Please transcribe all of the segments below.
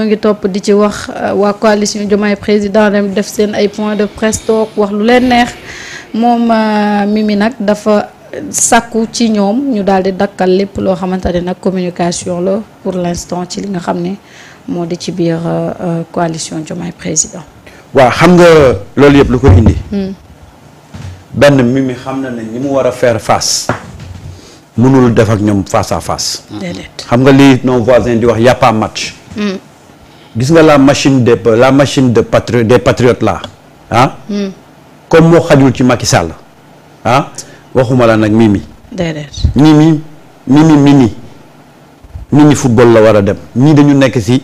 ngi topp di ci wax waa coalition Diomaye président dem def seen ay point de presse toog wax lu leen neex moom Mimi nag dafa sàkku ci ñoom ñu daal di dakkal lépp loo xamante ne nag communication la pour l'instant ci li nga xam ne moo di ci biir coalition Diomaye président. waaw xam nga loolu yëpp lu ko indi. benn Mimi xam na ne ñi mu war a faire face mënul def ak ñoom face à face. déedéet xam nga lii nos voisins di wax y a pas match. gis nga la machine des patriotes là ah. comme moo xajul ci Macky Sall ah waxuma la nag Mimi. déedéet Mimi football la war a dem ñii dañu nekk ci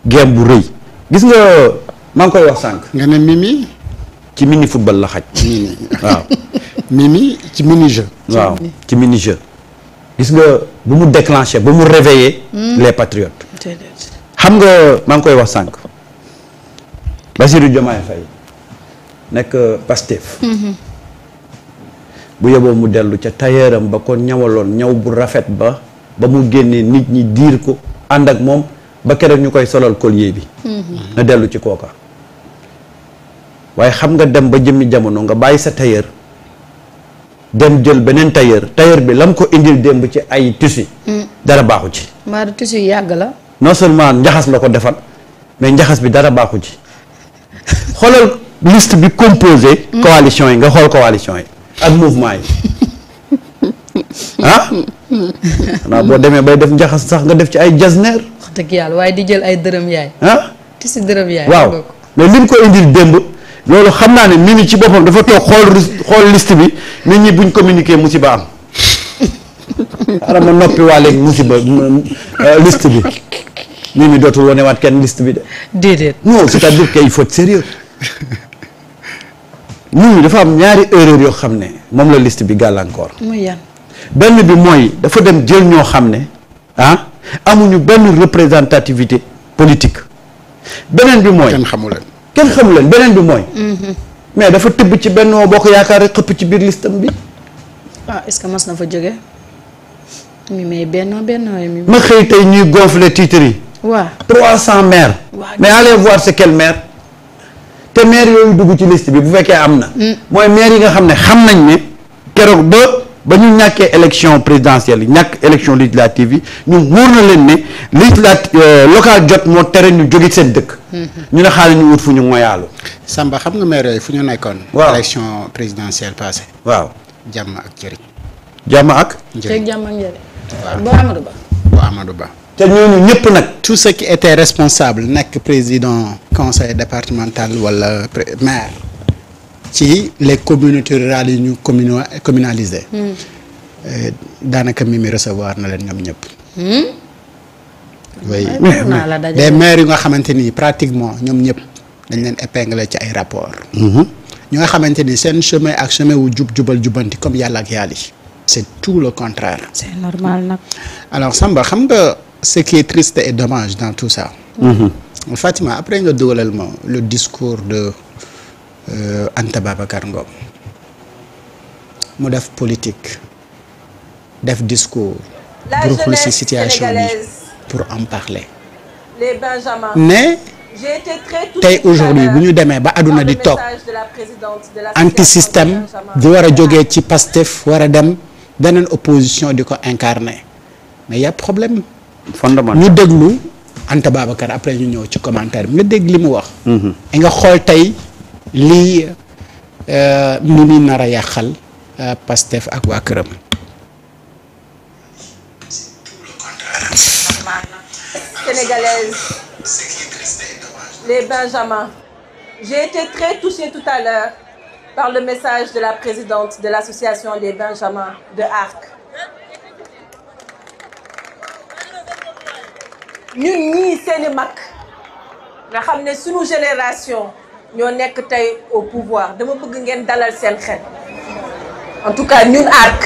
game bu rëy gis nga maa ngi koy wax sànq. nga ne Mimi. ci mini football la xaj. Mimi waaw. Mimi ci mini jeu. waaw ci mini jeu. gis nga bu mu déclenché ba mu réveiller les patriotes. xam nga maa ngi koy wax sànq. Bassirou Diomaye Faye nekk Pastef. bu yeboo mu dellu ca tailleuram ba ko ñawaloon ñaw bu rafet ba mu génnee nit ñi diir ko ànd ak moom ba keroog ñu koy solal collier bi. na dellu ci kooka. waaye xam nga dem ba jëmmi jamono nga bàyyi sa tailleur dem jël beneen tailleur bi lam ko indil démb ci ay tissu. dara baaxu ci. maa tissu yàgg la. non seulement njaxas la ko defal mais njaxas bi dara baaxu ci xoolal liste bi composé. coalition yi nga xool coalition yi ak mouvement yi ah. xanaa boo demee bay def njaxas sax nga def ci ay jasneer. wax dëgg yàlla waaye di jël ay dërëm yaay. ah tissu dërëm yaay. waaw mais lim ko indil démb. loolu xam naa ne Mimi ci boppam dafa toog xool liste bi nit ñi buñ communiquer musiba am xaaral ma noppi waa léegi musiba liste bi Mimi dootul wonewaat kenn liste bi de. déedéet. non c'est-à-dire qu'il faut être sérieux Mimi dafa am ñaari erreur yoo xam ne moom la liste bi gàllankoor. muy yan. benn bi mooy dafa dem jël ñoo xam ne ah amuñu benn représentativité politique beneen bi mooy. kenn xamu leen. kenn xamu leen beneen bi mooy. mais dafa tëbb ci Benno Bokk Yaakaar rek xëpp ci biir listam bi. ah est-ce que mas na fa jóge Mimi Benno mi. ma xëy tey ñuy gonfler titres yi. waaw 300 maires. mais allez voir c'est quel maire. te maire yooyu dugg ci liste bi bu fekkee am na. mooy maire yi nga xam ne xam nañ ne keroog ba ñu ñàkkee élection présidentielle yi ñàkk élection législative yi ñu wóor na leen ne local jot moo tere ñu jóge seen dëkk. ñu ne xaaral ñu wut fu ñu moyaalu. Samba xam nga maire yooyu fu ñu nekkoon. waaw élection présidentielle passée. waaw jàmm ak njëriñ. jàmm ak. njëriñ jàmm ak njëriñ. waaw bu Amadou Ba. bu Amadou Ba. te ñooñu ñëpp nag. tout ce qui était responsable nekk président conseil départemental wala maire ci les communautés rurales yi ñu communalisé. daanaka Mimi recevoir na leen ñoom ñëpp. oui des maires yu nga xamante ni pratiquement ñoom ñëpp dañ leen épinglé ci ay rapport ñoo nga xamante ni seen chemin ak chemin wu jubal jubanti comme yàlla ak yàlla yi. c'est tout le contraire. c'est normal nag. alors Samba xam nga ce qui est triste et dommage dans tout ça. Fatima après nga dugalal ma le discours de Anta Babacar Ngom mu def politique def discours. pour ci situation bi pour en parler. les Benjamins. mais tey aujourd'hui bu ñu demee ba àdduna di toog anti système di war a jógee ci Pastef war a dem beneen opposition di ko incarner mais y a problème. fondamental ñu déglu Anta Babacar après ñu ñëw ci commentaire bi nga dégg li mu wax. et nga xool tey lii Mimi nar a yàqal Pastef ak waa këram. Sénégalaise, les Benjamins. J'ai été très touchée tout à l'heure par le message de la présidente de l'association des Benjamins de Arc. ñun ñii seeni mag nga xam ne sunu génération ñoo nekk tey au pouvoir dama bëgg ngeen dalal seen xel en tout cas ñun Arc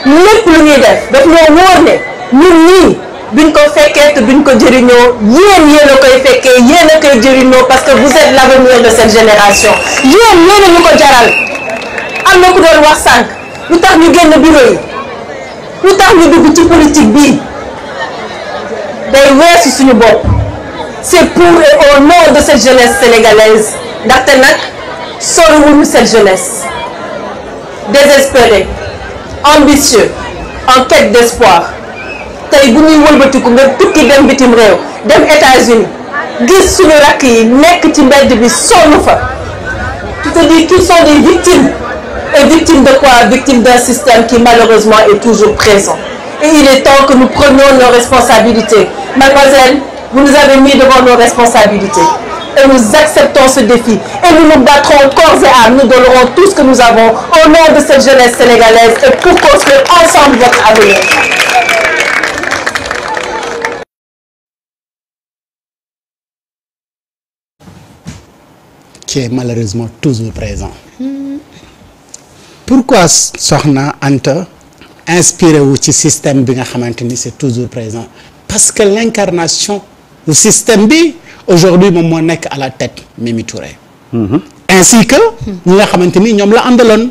lépp lu ñuy def daf ñoo wóor ne ñun ñii duñ ko fekkee te duñ ko jëriñoo yéen a koy fekkee yéen a koy jëriñoo parce que vous êtes l'avenir de cette génération yéen a ñu ko jaral am na ku doon wax sànq lu tax ñu génn bureau yi lu tax ñu dugg ci politique bii day weesu suñu bopp c'est pour et au nom de cette jeunesse sénégalaise ndaxte nag soriwuñu cette jeunesse désespérée ambitieux en quête d'espoir tey bu ñuy wëlbatiku nga tukki dem bitim réew dem États-Unis gis suñu rakk yi nekk ci mbedd bi sonn fa tu te dis qu'ils sont des victimes et victimes de quoi? Victimes d'un système qui malheureusement est toujours présent. Et il est temps que nous prenions nos responsabilités. Mademoiselle, vous nous avez mis devant nos responsabilités. Et nous acceptons ce défi. Et nous nous battrons corps et âme. Nous donnerons tout ce que nous avons au nom de cette jeunesse sénégalaise et pour construire ensemble votre avenir. Qui est malheureusement toujours présent. Pourquoi Sokhna Anta inspiré wu ci système bi nga xamante ni c'est toujours présent? Parce que l'incarnation du système bi aujourd'hui moom moo nekk à la tête Mimi Touré. ainsi que ñi nga xamante ni ñoom la àndaloon.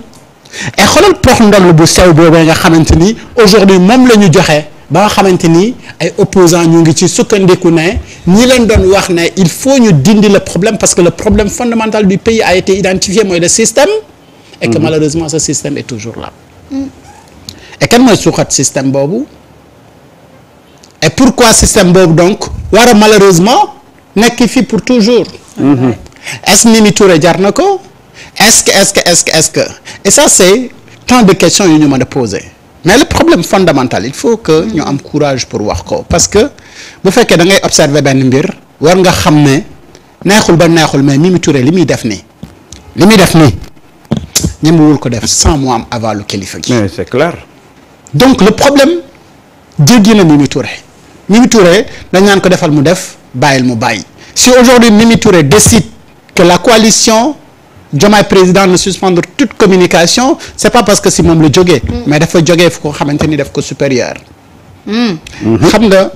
et xoolal prox ndoll bu sew boobee nga xamante ni aujourd'hui moom la ñu joxe ba nga xamante ni ay opposants ñu ngi ci sukkandiku ne ñi leen doon wax ne il faut ñu dindi le problème parce que le problème fondamental du pays a été identifié mooy le système. et que malheureusement ce système est toujours là. et kan mooy suuxat système boobu. et pourquoi système boobu donc war a malheureusement nekk fi pour toujours. est-ce Mimi Touré jar na ko. est-ce que et ça c'est tant de questions yu ñu mën a poser. mais le problème fondamental il faut que ñu am courage pour wax ko parce que bu fekkee da ngay observer benn mbir war nga xam ne neexul ba neexul mais Mimi Touré li muy def nii ñemewul ko def sans mu am avalu kilifa gi. mais c'est clair. donc le problème jéggi na Mimi Touré dañ naan ko defal mu def bàyyil mu bàyyi si aujourd'hui Mimi Touré décide que la coalition Diomaye président ne suspendre toute communication c'est pas parce que si moom la jógee. mais dafa jógee fu ko xamante ni def ko supérieur. xam nga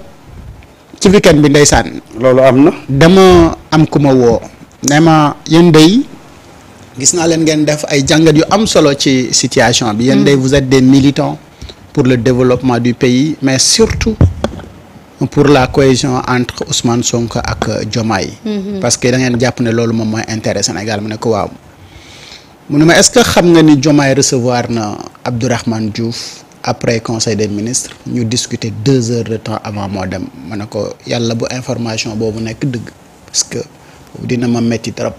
ci weekend bi ndeysaan. loolu am na. dama am ku ma woo. ne ma yéen day gis naa leen ngeen def ay jàngat yu am solo ci situation bi. yéen day vous êtes des militants pour le développement du pays mais surtout pour la cohésion entre Ousmane Sonko ak Diomaye. parce que da ngeen jàpp ne loolu moom mooy intérêt Sénégal mu ne ko waaw. mu ne ma est-ce que xam nga ni Diomaye recevoir na Abdourahmane Diouf après conseil des ministres ñu discuter 2 heures de temps avant moo dem ma ne ko yàlla bu information boobu nekk dëgg parce que dina ma metti trop.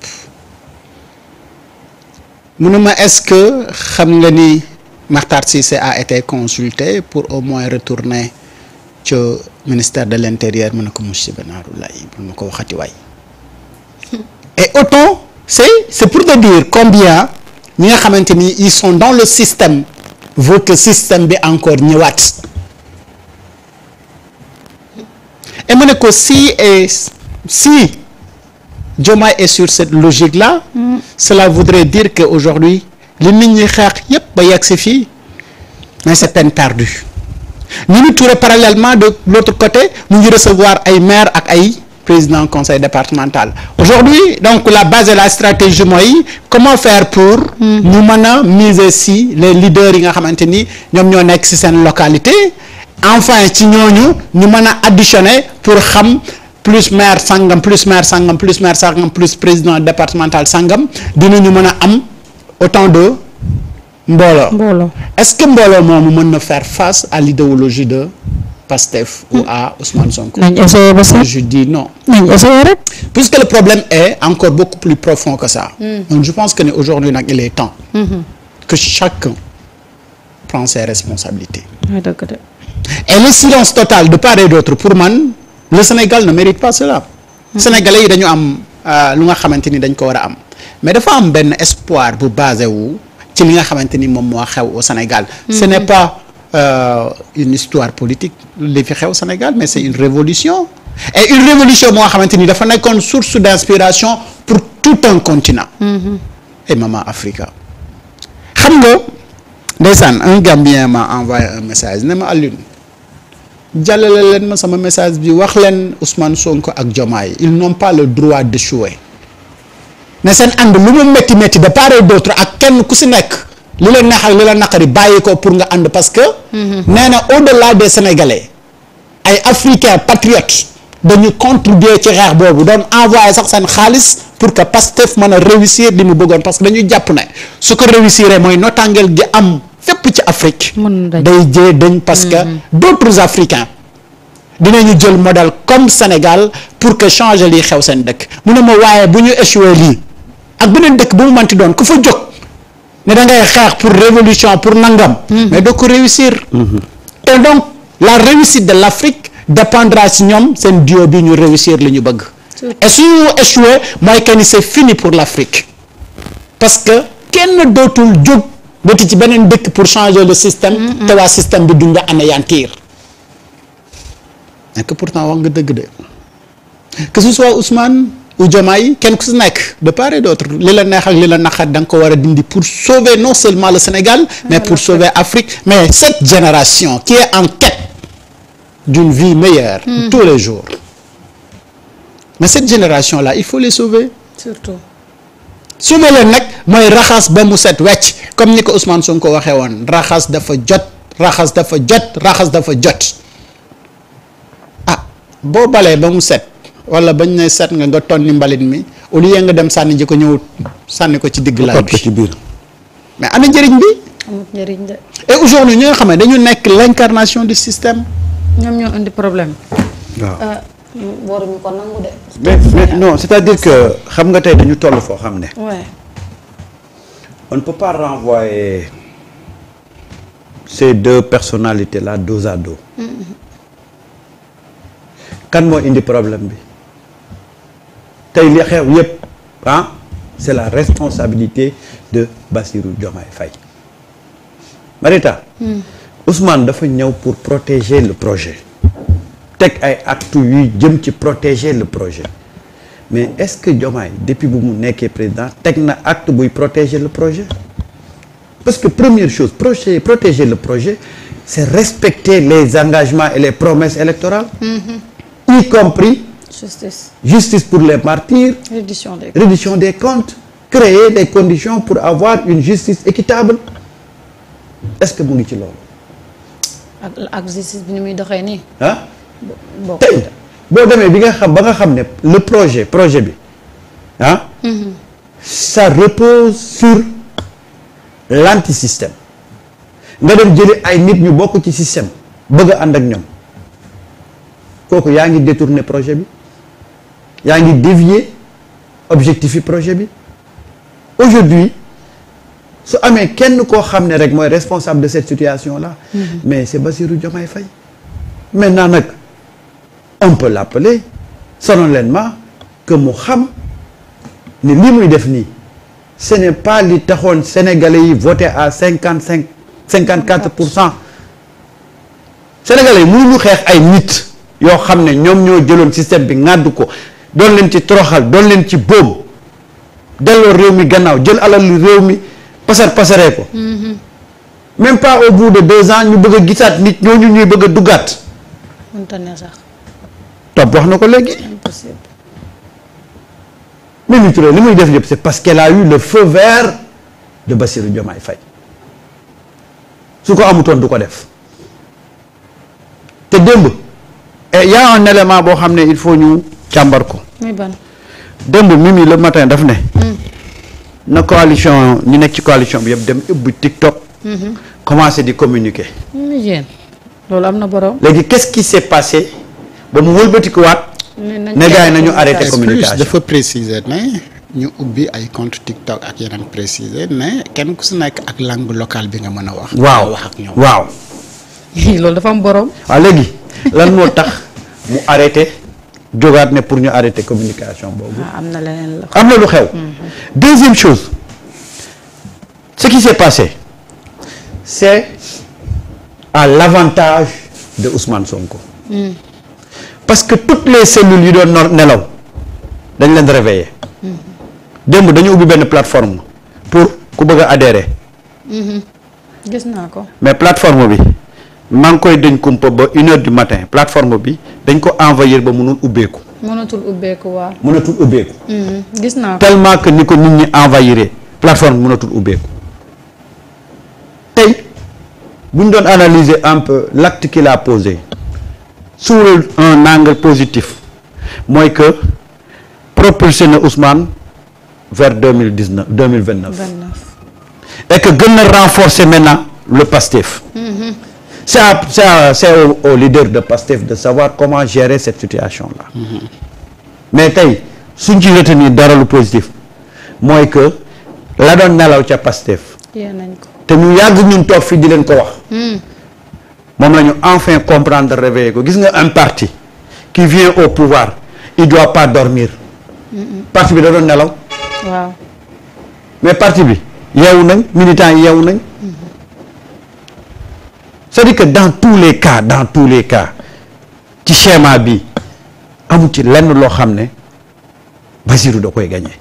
mu ne ma est-ce que xam nga ni Makhtar Cissé a été consulté pour au moins retourner ci ministère de l'intérieur mu ne ko monsieur Benaroulaye bu ma ko waxati waay. et autant c'est pour te dire combien ñi nga xamante ni ils sont dans le système veut que système bi encore ñëwaat. et mu ne ko si Diomaye est sur cette logique-là. Cela voudrait dire que aujourd'hui li nit ñi xeex yépp ba yegg si fii mais c'est peine perdue. Mimi Touré parallèlement de l'autre côté mu ngi recevoir ay maires ak ay président conseil départemental. Aujourd'hui donc la base de la stratégie mooy comment faire pour ñu mën a miser si les leaders yi nga xamante ni ñoom ñoo nekk ci seen localité enfin ci ñooñu ñu mën a additionner pour xam plus maire sangam plus président départemental sangam dinañu mën a am autant de mbooloo. est-ce que mbooloo moomu mën na faire face à l'idéologie de Pastef ou à Ousmane Sonko? nañ essayé ba sax. Je dis non. nañ essayé rek. puisque le problème est encore beaucoup plus profond que ça. donc je pense que ne aujourd'hui nag il est temps. que chacun prend ses responsabilités. et le silence total de part et d'autre pour man le Sénégal ne mérite pas cela. Sénégalais yi dañu am lu nga xamante ni dañ ko war a am mais dafa am benn espoir bu basé wu ci li nga xamante ni moom moo xew au Sénégal. ce n'est pas une histoire politique li fi xew Sénégal mais c'est une révolution et une révolution moo xamante ni dafa nekkoon source d'inspiration pour tout un continent. et Maman Africa. xam nga ndeysaan un Gambien m'a envoyé un message ne ma Alioune jàllale leen ma sama message bi wax leen Ousmane Sonko ak Diomaye ils n'ont pas le droit d'échouer ne seen ànd lu mu métti de part et d'autre ak kenn ku si nekk li la neex ak li la naqari bàyyi ko pour nga ànd parce que nee na au-delà des Sénégalais ay Africains patriotes dañu contribuer ci xeex boobu doon envoyer sax seen xaalis pour que Pastef mën a réussir li mu bëggoon parce que dañu jàpp ne su ko réussir mooy notaangeel gi am fépp ci Afrique day jee dañ parce que d'autres Africains dinañu jël modèle comme Sénégal pour que changer lii xew seen dëkk mu ne ma waaye bu ñu échoué lii ak beneen dëkk bu mu manti doon ku fa jóg ne da ngay xeex pour révolution pour nangam mais doo ko réussir et donc la réussite de l'Afrique dépendra ci ñoom seen duo bi ñu réussir li ñu bëgg et suñu échoué mooy que ni c'est fini pour l'Afrique parce que kenn dootul jóg dootu ci beneen dëkk pour changer le système te waa système bi duñ la anéantir mais que pourtant wax nga dëgg de que ce soit Ousmane ou Diomaye kenn ku si nekk de part et d'autre li la neex ak li la naqat da nga ko war a dindi pour sauver non seulement le Sénégal mais pour sauver Afrique mais cette génération qui est en quête d'une vie meilleure tous les jours mais cette génération là il faut les sauver surtout sauver leen nag mooy raxas ba mu set wecc comme ni ko Ousmane Sonko waxee woon raxas dafa jot raxas dafa jot raxas dafa jot ah boo balee ba mu set wala bañ ne set nga tonni mbalit mi au lieu nga dem sànni ji ko ñëw sànni ko ci digg laaj bi ci biir mais ana njëriñ bi amut njëriñ de et aujourd'hui ñi nga xam ne dañu nekk l'incarnation du système ñoom ñoo indi problème waaw waruñu ko nangu de mais non c'est-à-dire que xam nga tey dañu toll foo xam ne ouais on ne peut pas renvoyer ces deux personnalités là dos à dos kan moo indi problème bi tey li xew yépp ah c'est la responsabilité de Bassirou Diomaye Faye Marita Ousmane dafa ñëw pour protéger le projet teg ay actes yuy jëm ci protéger le projet mais est-ce que Diomaye depuis bu mu nekkee président teg na acte buy protéger le projet parce que première chose protéger le projet c'est respecter les engagements et les promesses électorales y compris justice pour les martyrs reddition des comptes créer des conditions pour avoir une justice équitable est-ce que mu ngi ci loolu ak justice bi ni muy doxee nii ah tey boo demee bi nga xam ba nga xam ne le projet bi ah ça repose sur l'antisystème nga dem jëli ay nit ñu bokk ci système bëgg a ànd ak ñoom kooku yaa ngi détourner projet bi yaa ngi dévier objectif yi projet bi aujourd'hui su amee kenn koo xam ne rek mooy responsable de cette situation là mais c'est Bassirou Diomaye Faye maintenant nag on peut l'appeler solennellement que mu xam ne lii muy def nii ce n'est pas li taxoon sénégalais yi voté à 54% sénégalais yi mënuñu xeex ay nit yoo xam ne ñoom ñoo jëloon système bi ŋàdd ko doon leen ci toroxal doon leen ci boom delloo réew mi gannaaw jël alal réew mi pasaree ko même pas au bout de 2 ans ñu bëgg a gisaat nit ñooñu ñuy bëgg a duggaat mënta ne sax topp wax na ko léegi impossible Mimi Touré li muy def yëpp c'est parce qu'elle a eu le feu vert de Bassirou Diomaye Faye su ko amutoon du ko def te démb et y a un élément boo xam ne il faut ñu càmbar ko muy ban démb Mimi le matin daf ne na coalition ñu nekk ci coalition bi yëpp dem ubbi TikTok commencer di communiquer mu yéen loolu am na borom léegi qu'est-ce qui s'est passé ba mu wëlbatikuwaat ne gars yi nañu arrêté communication dafa préciser ne ñu ubbi ay compte TikTok ak yeneen préciser ne kenn ku si nekk ak langue locale bi nga mën a wax waaw wax ak ñoom waaw loolu dafa am borom waaw léegi lan moo tax mu arrêté jógaat ne pour ñu arrêter communication boobu am na leneen la am na lu xew deuxième chose ce qui s'est passé c'est à l'avantage de Ousmane Sonko parce que toutes les cellules yu doon nelaw dañ leen réveiller démb dañu ubbi benn plateforme pour ku bëgg a adhérer gis naa ko mais plateforme bi maa ngi koy dañ kumpa ba 1h du matin plateforme bi dañ ko envahir ba mënul ubbeeku mënatul ubbeeku waaw mënatul ubbeeku gis naa ko tellement que ni ko nit ñi envahiré plateforme mënatul ubbeeku tey bu ñu doon analyser un peu l'acte qu'il a posé sous un angle positif mooy que propulsé na Ousmane vers 2029 et que gën na renforcer maintenant le PASTEF. C'est au leader de PASTEF de savoir comment gérer cette situation-là. Mais tey suñ ci retenir dara lu positif mooy que la doon nelaw ca PASTEF te ñu yàgg ñun toog fii di leen ko wax moom la ñu enfin comprendre réveiller ko gis nga un parti qui vient au pouvoir il doit pas dormir parti bi da doon nelaw waaw mais parti bi yeewu nañ militants yi yeewu nañ c'est-à-dire que dans tous les cas ci schéma bi amu ci lenn loo xam ne Bassirou da koy gagner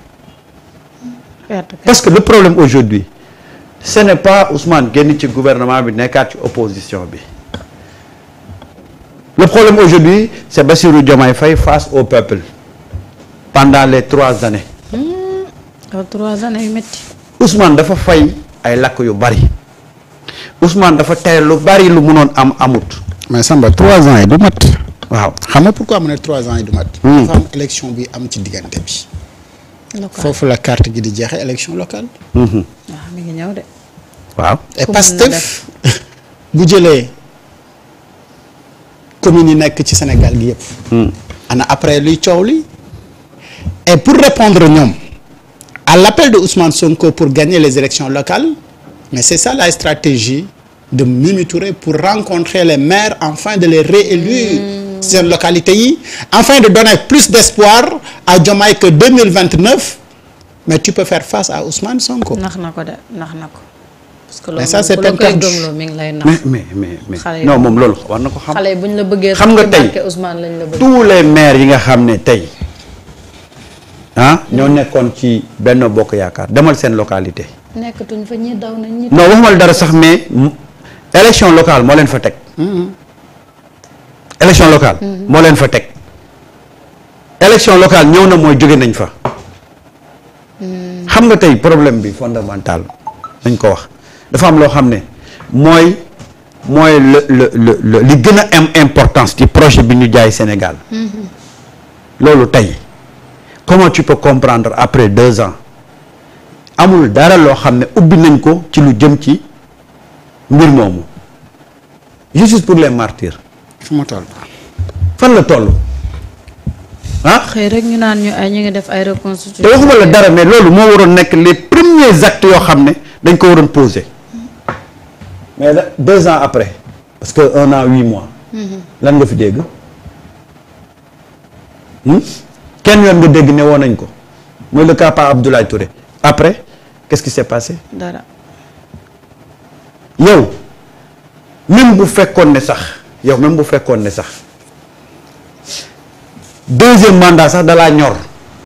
parce que le problème aujourd'hui ce n'est pas Ousmane génn ci gouvernement bi nekkaat ci opposition bi le problème aujourd'hui c'est Bassirou Diomaye Faye face au peuple pendant les 3 années 3 années yu métti Ousmane dafa fay ay lakk yu bari Ousmane dafa tey lu bari lu mënoon am amut mais Samba 3 ans yi du mat. waaw xam nga pourquoi mu ne 3 ans yi du mat. dafa am élection bi am ci diggante bi. foofu la carte gi di jeexee élection locale. waaw mi ngi ñëw de. waaw et Pastef bu jëlee communes yi nekk ci Sénégal gi yëpp. ana après luy coow li. et pour répondre ñoom à l'appel de Ousmane Sonko pour gagner les élections locales mais c'est ça la stratégie de Mimi Touré pour rencontrer les maires afin de les réélire seen localité yi afin de donner plus d'espoir à Diomaye que 2029 mais tu peux faire face à Ousmane Sonko. nax na ko de nax na ko. parce que mais ça c'est loolu perdu. mi ngi lay nax. mais xale yi non moom loolu war na ko xam xale yi bu ñu la bëggee. xam nga tey barke Ousmane lañ la bëgg. tous les maires yi nga xam ne tey ñoo nekkoon ci Benno Bokk Yaakaar demal seen localité nekkatuñ fa ñi daw nañ ñi. non waxuma la dara sax mais élection locale moo leen fa teg élection locale moo leen fa teg élection locale ñëw na mooy jóge nañ fa xam nga tey problème bi fondamental dañ ko wax dafa am loo xam ne mooy li gën a am importance ci projet bi ñu jaay Sénégal loolu tey comment tu peux comprendre après 2 ans amul dara loo xam ne ubbi nañ ko ci lu jëm ci mbir moomu justice pour les martyrs fu ma toll. fan la toll xëy rek ñu naan ñu ngi def ay reconstitution. te waxuma la dara mais loolu moo waroon nekk les premiers actes yoo xam ne dañ ko waroon poser mais 2 ans après parce que 1 an 8 mois lan nga fi dégg kenn yoon nga dégg ne woon nañ ko mooy le cas Pa Abdoulaye Touré après qu'est-ce qui s'est passé dara. yow même bu fekkoon ne sax deuxième mandat sax dalaa ñor